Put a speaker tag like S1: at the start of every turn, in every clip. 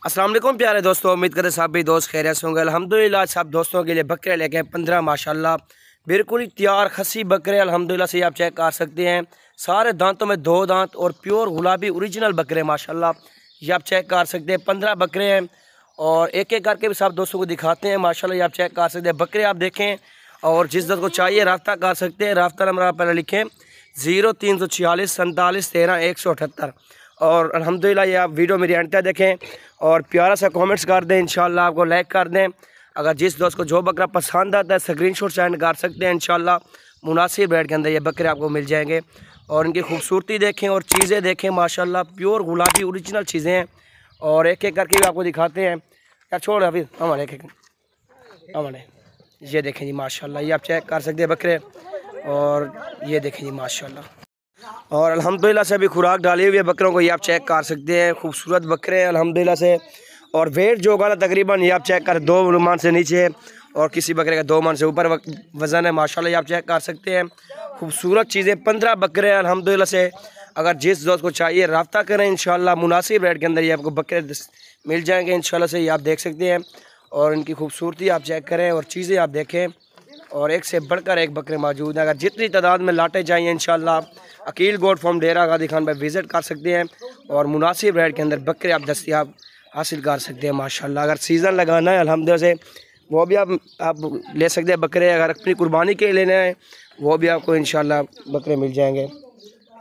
S1: अस्सलाम वालेकुम प्यारे दोस्तों, उम्मीद करते सब भी दोस्त खैरियत से होंगे। अल्हम्दुलिल्लाह सब दोस्तों के लिए बकरे लेके 15 माशाल्लाह बिल्कुल ही तैयार खसी बकरे अल्हम्दुलिल्लाह से आप चेक कर सकते हैं। सारे दांतों में 2 दांत और प्योर गुलाबी ओरिजिनल बकरे माशाल्लाह ये आप चेक कर सकते हैं। 15 बकरे हैं और एक एक करके भी सब दोस्तों को दिखाते हैं माशाल्लाह। ये आप चेक कर सकते हैं बकरे, आप देखें और जिस दोस्त को चाहिए रब्ता कर सकते हैं। रब्ता नंबर आप पहले लिखें 0346 47 13 178। और अल्हम्दुलिल्लाह ये आप वीडियो मेरी अंत तक देखें और प्यारा सा कमेंट्स कर दें, इंशाल्लाह आपको लाइक कर दें। अगर जिस दोस्त को जो बकरा पसंद आता है स्क्रीनशॉट सेंड कर सकते हैं। इंशाल्लाह मुनासिब रेट के अंदर ये बकरे आपको मिल जाएंगे। और इनकी खूबसूरती देखें और चीज़ें देखें माशाल्लाह प्योर गुलाबी ओरिजिनल चीज़ें हैं। और एक एक करके भी आपको दिखाते हैं। यार छोड़ अभी हमारे हमारे ये देखें जी माशाल्लाह, ये आप चेक कर सकते हैं बकरे। और ये देखें जी माशाल्लाह, और अल्हम्दुलिल्लाह से अभी खुराक डाली हुई है बकरों को, ये आप चेक कर सकते हैं। खूबसूरत बकरे हैं अल्हम्दुलिल्लाह से। और वेट जो होगा ना तकरीबन ये आप चेक कर 2 मन से नीचे और किसी बकरे का 2 मन से ऊपर वज़न है माशाल्लाह, ये आप चेक कर सकते हैं। खूबसूरत चीज़ें 15 बकरे हैं अल्हम्दुलिल्लाह से। अगर जिस दोस्त को चाहिए रब्ता करें, इंशाल्लाह मुनासिब रेट के अंदर ये आपको बकरे मिल जाएंगे इंशाल्लाह से, ये आप देख सकते हैं। और इनकी खूबसूरती आप चेक करें और चीज़ें आप देखें। और एक से बढ़कर एक बकरे मौजूद हैं। अगर जितनी तादाद में लाटे चाहिए इंशाल्लाह अकील गोट फार्म डेरा गाजी खान पर विज़िट कर सकते हैं और मुनासिब रेट के अंदर बकरे आप दस्तियाब हासिल कर सकते हैं माशाल्लाह। अगर सीज़न लगाना है अल्हम्दुलिल्लाह से वो भी आप ले सकते हैं बकरे। अगर अपनी कुर्बानी के लेने हैं वो भी आपको इंशाल्लाह बकरे मिल जाएंगे।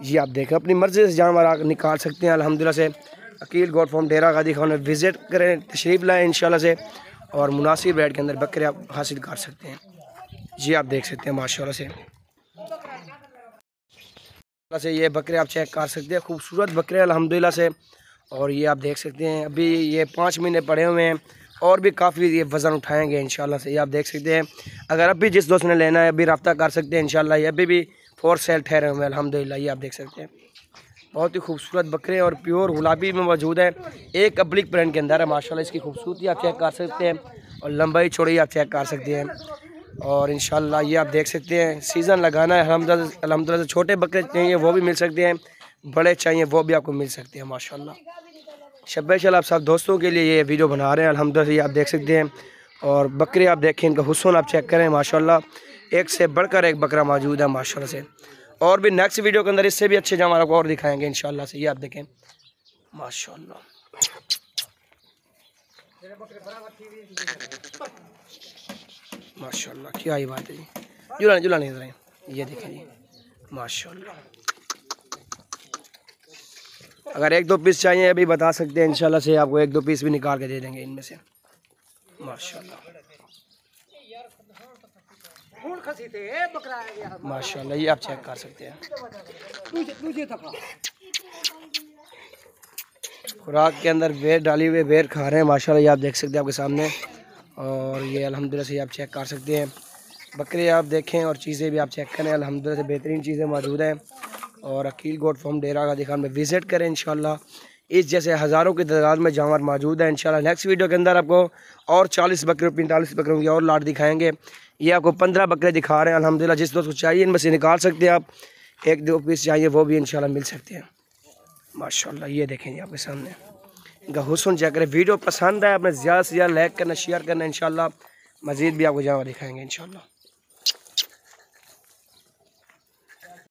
S1: ये आप देखें अपनी मर्ज़ी से जानवर आप निकाल सकते हैं अल्हम्दुलिल्लाह से। अकील गोट फार्म डेरा गाजी खान में विज़िट करें, तशरीफ़ लाएँ इंशाल्लाह से और मुनासिब रेट के अंदर बकरे आप हासिल कर सकते हैं। जी आप देख सकते हैं माशाल्लाह से ये बकरे आप चेक कर सकते हैं। खूबसूरत बकरे अल्हम्दुलिल्लाह से। और ये आप देख सकते हैं अभी ये 5 महीने पड़े हुए हैं और भी काफ़ी ये वज़न उठाएंगे इंशाल्लाह से, ये आप देख सकते हैं। अगर अभी जिस दोस्त ने लेना है अभी रब्ता कर सकते हैं इंशाल्लाह। ये अभी भी फॉर सेल ठहरे हुए हैं अल्हम्दुलिल्लाह, ये आप देख सकते हैं। बहुत ही खूबसूरत बकरे और प्योर गुलाबी में मौजूद है। एक अब्लिक प्रिंट के अंदर है माशाल्लाह। इसकी खूबसूरती आप चेक कर सकते हैं और लंबाई चौड़ाई आप चेक कर सकते हैं। और इंशाल्लाह ये आप देख सकते हैं सीज़न लगाना है अल्हम्दुलिल्लाह से। छोटे बकरे चाहिए वो भी मिल सकते हैं, बड़े चाहिए वो भी आपको मिल सकते हैं माशाल्लाह। स्पेशल आप सब दोस्तों के लिए ये वीडियो बना रहे हैं अल्हम्दुलिल्लाह, ये आप देख सकते हैं। और बकरे आप देखें, इनका हुस्न आप चेक करें माशाल्लाह। एक से बढ़कर एक बकरा मौजूद है माशाल्लाह से। और भी नेक्स्ट वीडियो के अंदर इससे भी अच्छे जानवर आपको और दिखाएँगे इंशाल्लाह से। ये आप देखें माशाल्लाह माशाल्लाह, क्या ही बात है जी। जुला नहीं रहे, ये देखें जी माशाल्लाह। अगर 1-2 पीस चाहिए अभी बता सकते हैं इंशाल्लाह से, आपको 1-2 पीस भी निकाल के दे देंगे इनमें से माशाल्लाह माशाल्लाह। ये आप चेक कर सकते हैं। खुराक के अंदर बेर डाली हुई बेर खा रहे हैं माशाल्लाह, ये आप देख सकते हैं आपके सामने। और ये अल्हम्दुलिल्लाह से आप चेक कर सकते हैं बकरे, आप देखें और चीज़ें भी आप चेक करें अल्हम्दुलिल्लाह से बेहतरीन चीज़ें मौजूद हैं। और अकील गोट फार्म डेरा गाजी खान में विज़िट करें इंशाल्लाह। इस जैसे हज़ारों की तादाद में जानवर मौजूद है इंशाल्लाह। नेक्स्ट वीडियो के अंदर आपको और 40 बकरे 45 बकरों की और लाट दिखाएंगे। ये आपको 15 बकरे दिखा रहे हैं अल्हम्दुलिल्लाह। जिस दोस्त को चाहिए इनमें से निकाल सकते हैं आप, 1-2 पीस चाहिए वो भी इंशाल्लाह मिल सकते हैं माशाल्लाह। ये देखेंगे आपके सामने इनका हुस्न चेक करें। वीडियो पसंद है आपने ज़्यादा से ज़्यादा लाइक करना, शेयर करना इंशाल्लाह। मज़ीद भी आपको जानवर दिखाएंगे इंशाल्लाह।